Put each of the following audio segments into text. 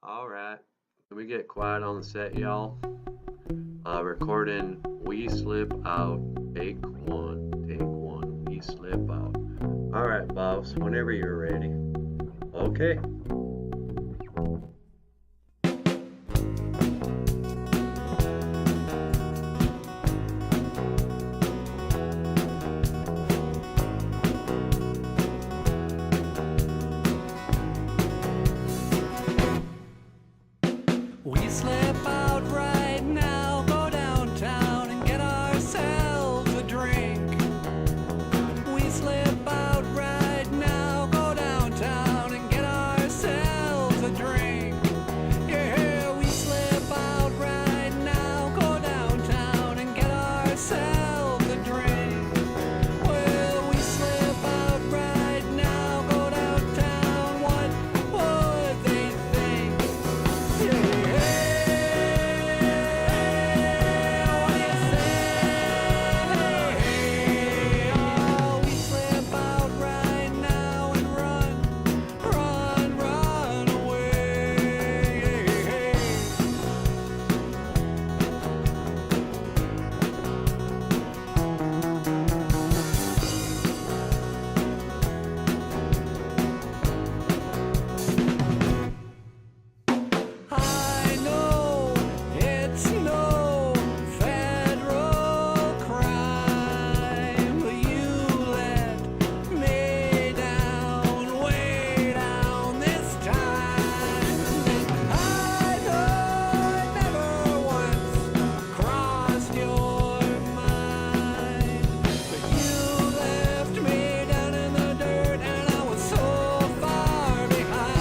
All right. Can we get quiet on the set, y'all? Recording We Slip Out. Take one. Take one. We slip out. All right, boss. Whenever you're ready. Okay. We slip out right now, go downtown and get ourselves a drink. We slip out right now, go downtown and get ourselves a drink. Yeah, we slip out right now, go downtown and get ourselves a drink. Well, we slip out right now, go downtown, what would they think? I know it's no federal crime, but you let me down, way down this time. I know I never once crossed your mind, but you left me down in the dirt, and I was so far behind.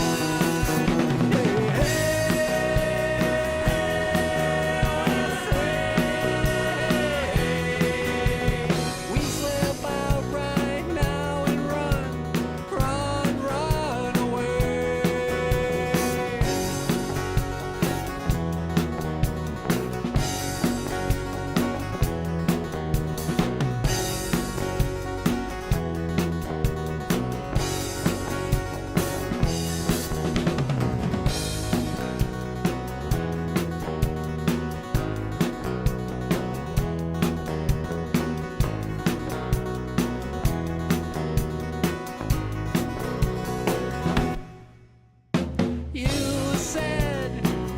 We slip out right now and run away. You said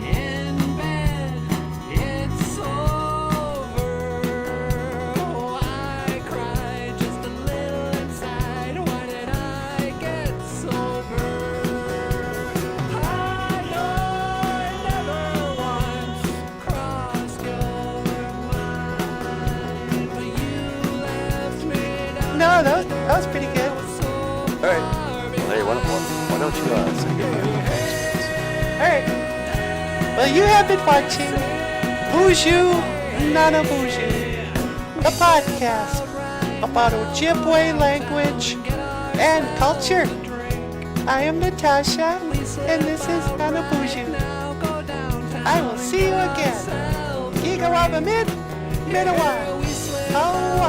in bed it's over. Oh, I cried just a little inside. Why did I get sober? I know I never once crossed your mind, but you left me down. No, that was pretty good. All right. Well, hey, why don't you say goodbye to the folks? Alright. Well, you have been watching Boozhoo Nana Boozhoo, the podcast about Ojibwe language and culture. I am Natasha, and this is Nana Boozhoo. I will see you again. Giga Waba Mid, Midawa. Oh,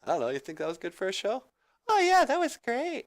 I don't know. You think that was good for a show? oh yeah, that was great.